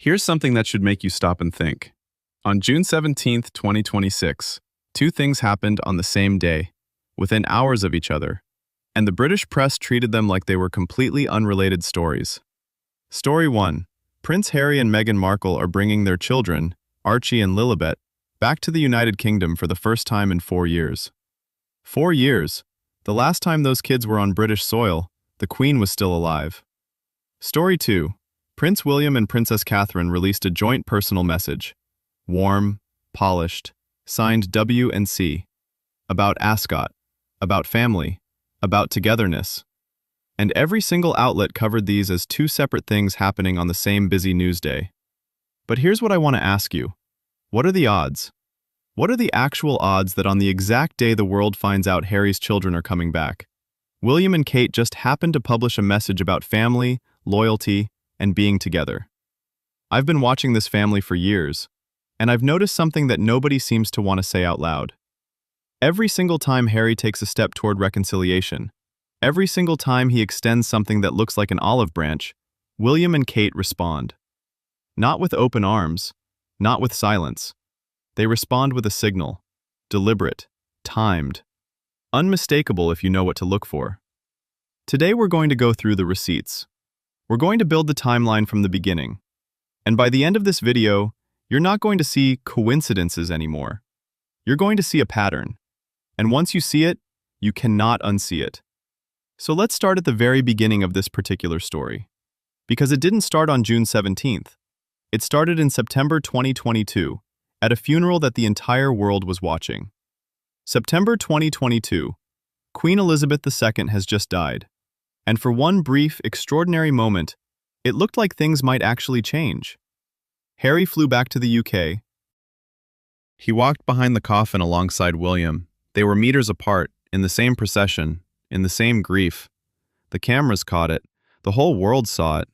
Here's something that should make you stop and think. On June 17th, 2026, two things happened on the same day, within hours of each other, and the British press treated them like they were completely unrelated stories. Story 1. Prince Harry and Meghan Markle are bringing their children, Archie and Lilibet, back to the United Kingdom for the first time in 4 years. 4 years. The last time those kids were on British soil, the Queen was still alive. Story 2. Prince William and Princess Catherine released a joint personal message, warm, polished, signed W and C, about Ascot, about family, about togetherness. And every single outlet covered these as two separate things happening on the same busy news day. But here's what I want to ask you. What are the odds? What are the actual odds that on the exact day the world finds out Harry's children are coming back, William and Kate just happened to publish a message about family, loyalty, and being together? I've been watching this family for years, and I've noticed something that nobody seems to want to say out loud. Every single time Harry takes a step toward reconciliation, every single time he extends something that looks like an olive branch, William and Kate respond. Not with open arms, not with silence. They respond with a signal, deliberate, timed, unmistakable if you know what to look for. Today we're going to go through the receipts. We're going to build the timeline from the beginning. And by the end of this video, you're not going to see coincidences anymore. You're going to see a pattern. And once you see it, you cannot unsee it. So let's start at the very beginning of this particular story. Because it didn't start on June 17th. It started in September 2022, at a funeral that the entire world was watching. September 2022, Queen Elizabeth II has just died. And for one brief, extraordinary moment, it looked like things might actually change. Harry flew back to the UK. He walked behind the coffin alongside William. They were meters apart, in the same procession, in the same grief. The cameras caught it, the whole world saw it,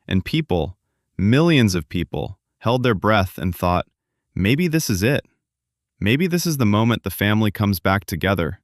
and people, millions of people, held their breath and thought, maybe this is it. Maybe this is the moment the family comes back together.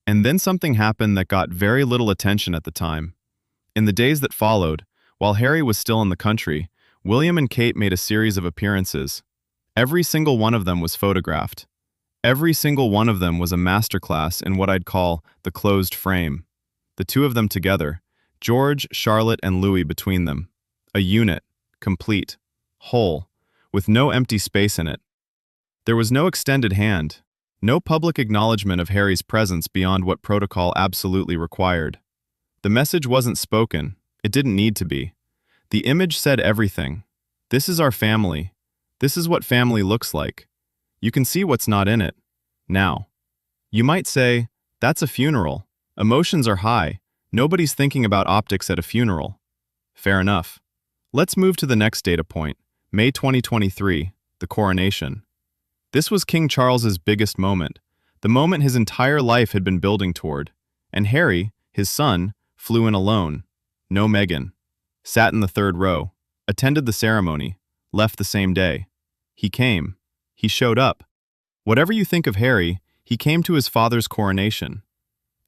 And then something happened that got very little attention at the time. In the days that followed, while Harry was still in the country, William and Kate made a series of appearances. Every single one of them was photographed. Every single one of them was a masterclass in what I'd call the closed frame. The two of them together, George, Charlotte, and Louis between them. A unit, complete, whole, with no empty space in it. There was no extended hand, no public acknowledgement of Harry's presence beyond what protocol absolutely required. The message wasn't spoken. It didn't need to be. The image said everything. This is our family. This is what family looks like. You can see what's not in it. Now. You might say, that's a funeral. Emotions are high. Nobody's thinking about optics at a funeral. Fair enough. Let's move to the next data point, May 2023, the coronation. This was King Charles's biggest moment, the moment his entire life had been building toward. And Harry, his son, flew in alone. No Meghan. Sat in the third row, attended the ceremony, left the same day. He came. He showed up. Whatever you think of Harry, he came to his father's coronation.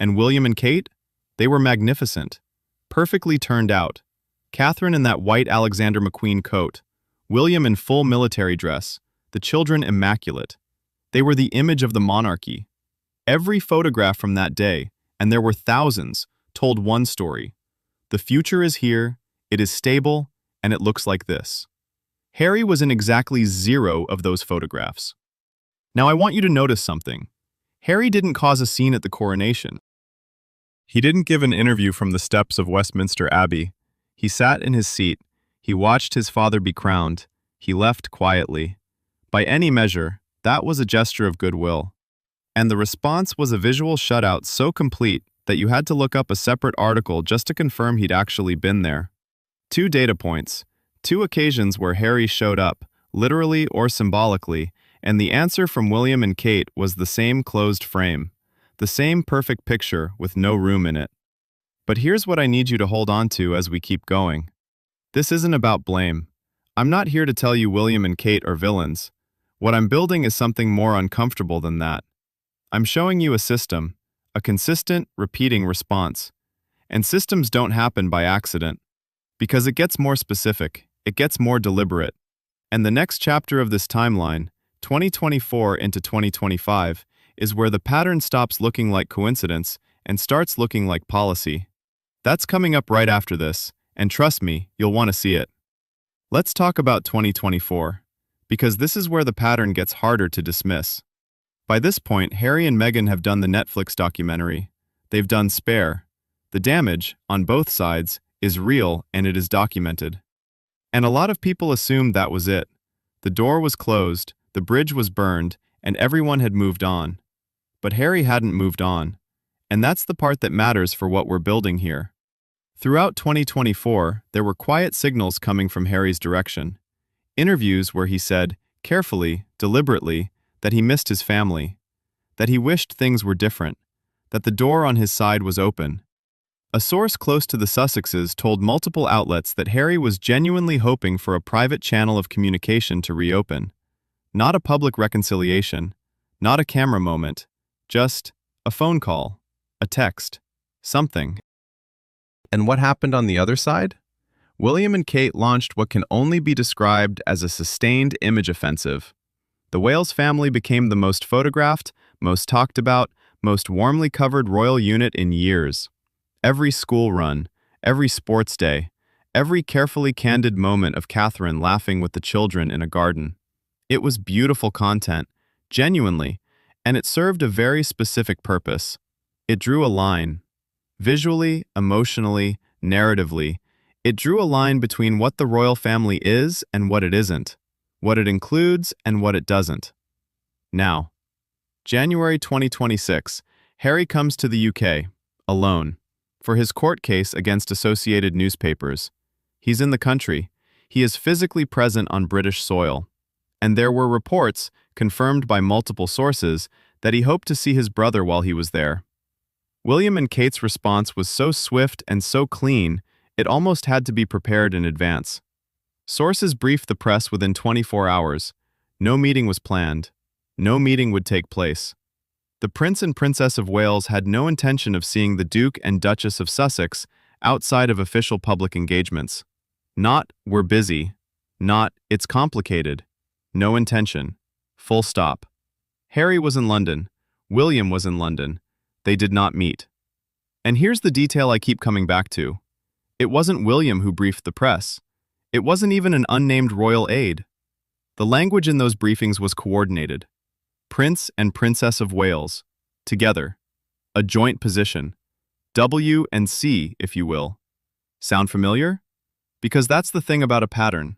And William and Kate? They were magnificent. Perfectly turned out. Catherine in that white Alexander McQueen coat. William in full military dress. The children immaculate. They were the image of the monarchy. Every photograph from that day, and there were thousands, told one story. The future is here, it is stable, and it looks like this. Harry was in exactly 0 of those photographs. Now I want you to notice something. Harry didn't cause a scene at the coronation. He didn't give an interview from the steps of Westminster Abbey. He sat in his seat. He watched his father be crowned. He left quietly. By any measure, that was a gesture of goodwill. And the response was a visual shutout so complete that you had to look up a separate article just to confirm he'd actually been there. 2 data points, 2 occasions where Harry showed up, literally or symbolically, and the answer from William and Kate was the same closed frame, the same perfect picture with no room in it. But here's what I need you to hold on to as we keep going. This isn't about blame. I'm not here to tell you William and Kate are villains. What I'm building is something more uncomfortable than that. I'm showing you a system, a consistent, repeating response. And systems don't happen by accident. Because it gets more specific, it gets more deliberate. And the next chapter of this timeline, 2024 into 2025, is where the pattern stops looking like coincidence and starts looking like policy. That's coming up right after this, and trust me, you'll want to see it. Let's talk about 2024, because this is where the pattern gets harder to dismiss. By this point, Harry and Meghan have done the Netflix documentary. They've done Spare. The damage, on both sides, is real and it is documented. And a lot of people assumed that was it. The door was closed, the bridge was burned, and everyone had moved on. But Harry hadn't moved on. And that's the part that matters for what we're building here. Throughout 2024, there were quiet signals coming from Harry's direction. Interviews where he said, carefully, deliberately, that he missed his family, that he wished things were different, that the door on his side was open. A source close to the Sussexes told multiple outlets that Harry was genuinely hoping for a private channel of communication to reopen. Not a public reconciliation, not a camera moment, just a phone call, a text, something. And what happened on the other side? William and Kate launched what can only be described as a sustained image offensive. The Wales family became the most photographed, most talked about, most warmly covered royal unit in years. Every school run, every sports day, every carefully candid moment of Catherine laughing with the children in a garden. It was beautiful content, genuinely, and it served a very specific purpose. It drew a line. Visually, emotionally, narratively, it drew a line between what the royal family is and what it isn't, what it includes and what it doesn't. Now, January 2026, Harry comes to the UK, alone, for his court case against Associated Newspapers. He's in the country. He is physically present on British soil. And there were reports, confirmed by multiple sources, that he hoped to see his brother while he was there. William and Kate's response was so swift and so clean, it almost had to be prepared in advance. Sources briefed the press within 24 hours. No meeting was planned. No meeting would take place. The Prince and Princess of Wales had no intention of seeing the Duke and Duchess of Sussex outside of official public engagements. Not, we're busy. Not, it's complicated. No intention. Full stop. Harry was in London. William was in London. They did not meet. And here's the detail I keep coming back to. It wasn't William who briefed the press. It wasn't even an unnamed royal aide. The language in those briefings was coordinated. Prince and Princess of Wales, together. A joint position. W and C, if you will. Sound familiar? Because that's the thing about a pattern.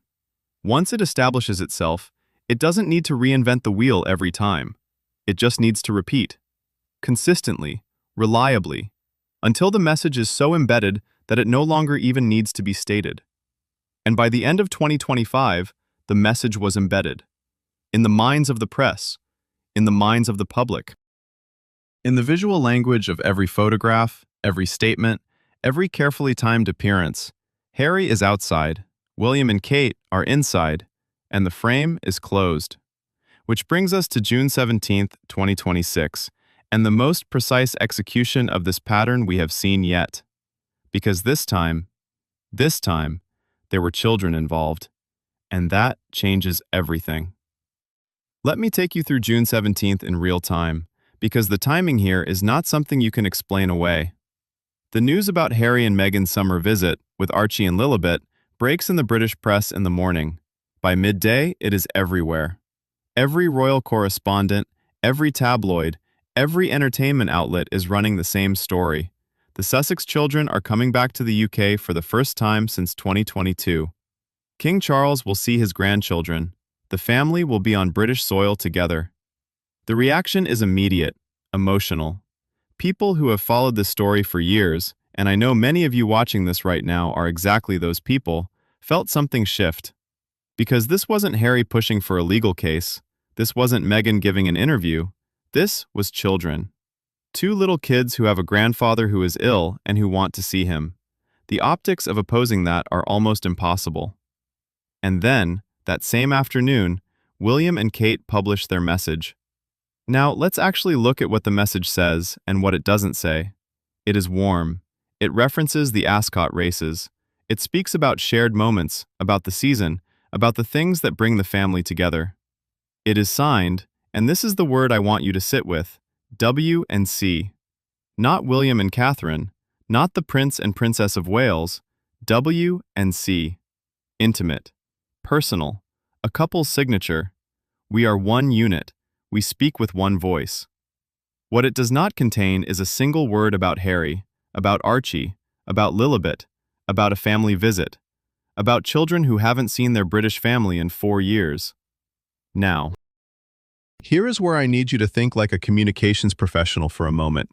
Once it establishes itself, it doesn't need to reinvent the wheel every time. It just needs to repeat. Consistently, reliably, until the message is so embedded that it no longer even needs to be stated. And by the end of 2025, the message was embedded. In the minds of the press, in the minds of the public. In the visual language of every photograph, every statement, every carefully timed appearance, Harry is outside, William and Kate are inside, and the frame is closed. Which brings us to June 17th, 2026, and the most precise execution of this pattern we have seen yet. Because this time, there were children involved, and that changes everything. Let me take you through June 17th in real time, because the timing here is not something you can explain away. The news about Harry and Meghan's summer visit with Archie and Lilibet breaks in the British press in the morning. By midday, it is everywhere. Every royal correspondent, every tabloid, every entertainment outlet is running the same story. The Sussex children are coming back to the UK for the first time since 2022. King Charles will see his grandchildren. The family will be on British soil together. The reaction is immediate, emotional. People who have followed this story for years, and I know many of you watching this right now are exactly those people, felt something shift. Because this wasn't Harry pushing for a legal case. This wasn't Meghan giving an interview. This was children. Two little kids who have a grandfather who is ill and who want to see him. The optics of opposing that are almost impossible. And then, that same afternoon, William and Kate published their message. Now, let's actually look at what the message says and what it doesn't say. It is warm. It references the Ascot races. It speaks about shared moments, about the season, about the things that bring the family together. It is signed, and this is the word I want you to sit with, W and C. Not William and Catherine, not the Prince and Princess of Wales, W and C. Intimate, personal, a couple's signature. We are one unit, we speak with one voice. What it does not contain is a single word about Harry, about Archie, about Lilibet, about a family visit, about children who haven't seen their British family in 4 years. Now, here is where I need you to think like a communications professional for a moment.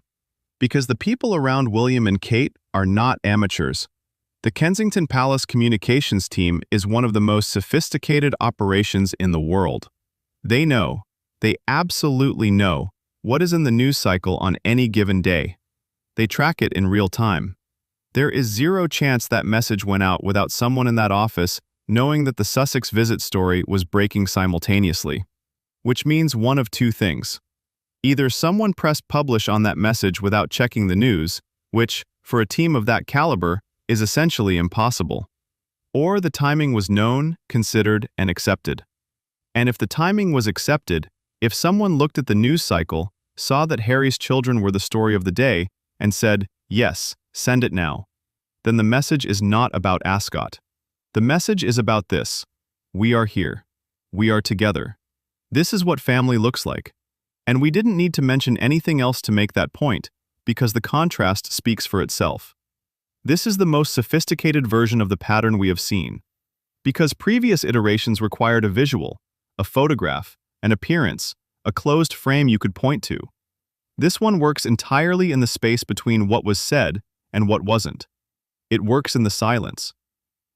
Because the people around William and Kate are not amateurs. The Kensington Palace communications team is one of the most sophisticated operations in the world. They know, they absolutely know, what is in the news cycle on any given day. They track it in real time. There is zero chance that message went out without someone in that office knowing that the Sussex visit story was breaking simultaneously. Which means one of two things. Either someone pressed publish on that message without checking the news, which, for a team of that caliber, is essentially impossible. Or the timing was known, considered, and accepted. And if the timing was accepted, if someone looked at the news cycle, saw that Harry's children were the story of the day, and said, yes, send it now, then the message is not about Ascot. The message is about this. We are here. We are together. This is what family looks like. And we didn't need to mention anything else to make that point, because the contrast speaks for itself. This is the most sophisticated version of the pattern we have seen. Because previous iterations required a visual, a photograph, an appearance, a closed frame you could point to. This one works entirely in the space between what was said and what wasn't. It works in the silence.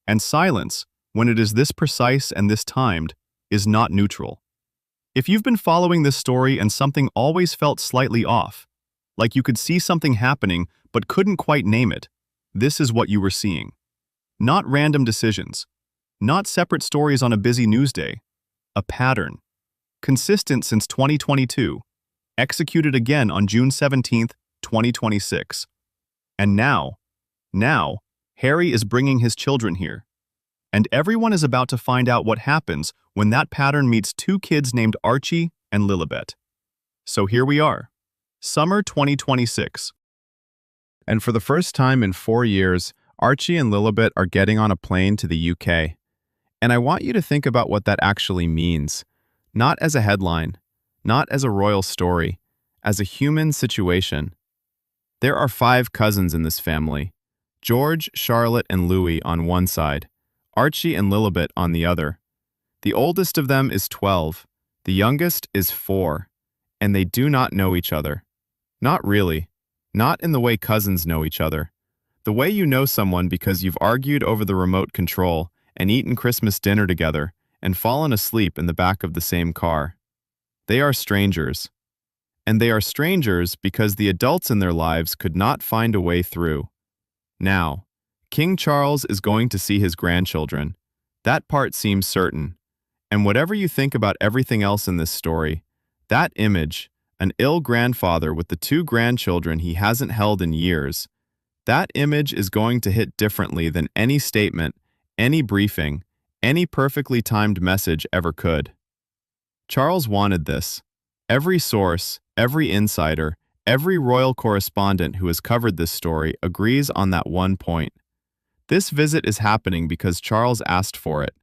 And silence, when it is this precise and this timed, is not neutral. If you've been following this story and something always felt slightly off, like you could see something happening but couldn't quite name it, this is what you were seeing. Not random decisions. Not separate stories on a busy news day. A pattern. Consistent since 2022. Executed again on June 17, 2026. And now, Harry is bringing his children here. And everyone is about to find out what happens when that pattern meets two kids named Archie and Lilibet. So here we are. Summer 2026. And for the first time in 4 years, Archie and Lilibet are getting on a plane to the UK. And I want you to think about what that actually means. Not as a headline, not as a royal story, as a human situation. There are 5 cousins in this family. George, Charlotte, and Louis on one side, Archie and Lilibet on the other. The oldest of them is 12, the youngest is 4, and they do not know each other. Not really. Not in the way cousins know each other. The way you know someone because you've argued over the remote control and eaten Christmas dinner together and fallen asleep in the back of the same car. They are strangers. And they are strangers because the adults in their lives could not find a way through. Now, King Charles is going to see his grandchildren. That part seems certain. And whatever you think about everything else in this story, that image, an ill grandfather with the 2 grandchildren he hasn't held in years, that image is going to hit differently than any statement, any briefing, any perfectly timed message ever could. Charles wanted this. Every source, every insider, every royal correspondent who has covered this story agrees on that one point. This visit is happening because Charles asked for it.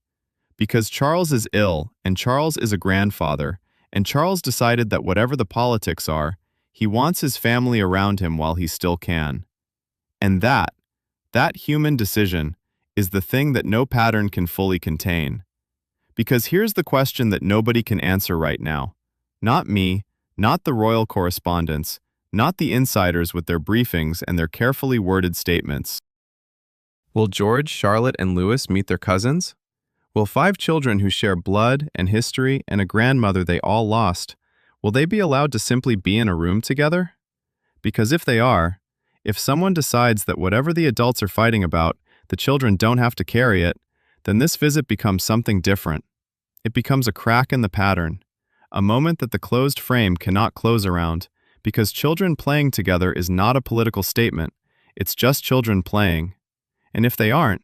Because Charles is ill, and Charles is a grandfather, and Charles decided that whatever the politics are, he wants his family around him while he still can. And that human decision, is the thing that no pattern can fully contain. Because here's the question that nobody can answer right now. Not me, not the royal correspondents, not the insiders with their briefings and their carefully worded statements. Will George, Charlotte, and Louis meet their cousins? Will 5 children who share blood and history and a grandmother they all lost, will they be allowed to simply be in a room together? Because if they are, if someone decides that whatever the adults are fighting about, the children don't have to carry it, then this visit becomes something different. It becomes a crack in the pattern, a moment that the closed frame cannot close around, because children playing together is not a political statement, it's just children playing. And if they aren't,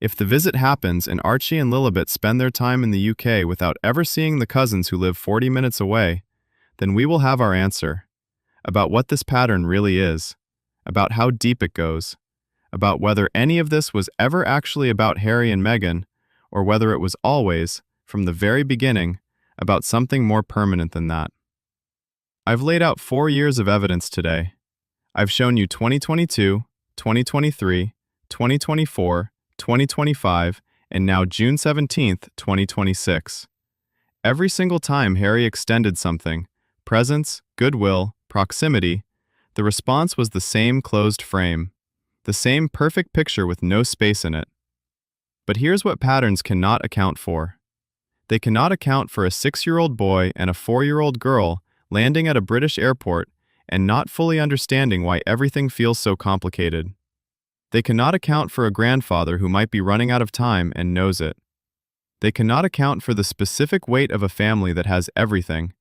If the visit happens and Archie and Lilibet spend their time in the UK without ever seeing the cousins who live 40 minutes away, then we will have our answer about what this pattern really is, about how deep it goes, about whether any of this was ever actually about Harry and Meghan, or whether it was always, from the very beginning, about something more permanent than that. I've laid out 4 years of evidence today. I've shown you 2022, 2023, 2024, 2025, and now June 17th, 2026. Every single time Harry extended something, presence, goodwill, proximity, the response was the same closed frame, the same perfect picture with no space in it. But here's what patterns cannot account for. They cannot account for a 6-year-old boy and a 4-year-old girl landing at a British airport and not fully understanding why everything feels so complicated. They cannot account for a grandfather who might be running out of time and knows it. They cannot account for the specific weight of a family that has everything,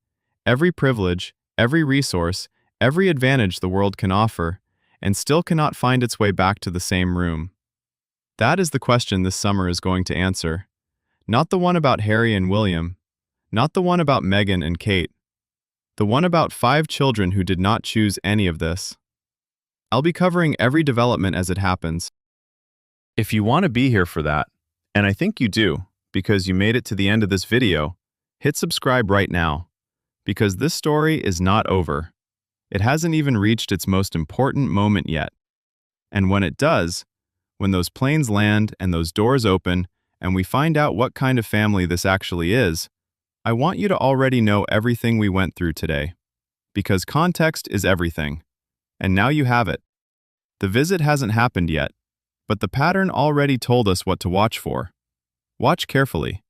every privilege, every resource, every advantage the world can offer, and still cannot find its way back to the same room. That is the question this summer is going to answer. Not the one about Harry and William, not the one about Meghan and Kate, the one about 5 children who did not choose any of this. I'll be covering every development as it happens. If you want to be here for that, and I think you do, because you made it to the end of this video, hit subscribe right now, because this story is not over. It hasn't even reached its most important moment yet. And when it does, when those planes land and those doors open and we find out what kind of family this actually is, I want you to already know everything we went through today. Because context is everything. And now you have it. The visit hasn't happened yet, but the pattern already told us what to watch for. Watch carefully.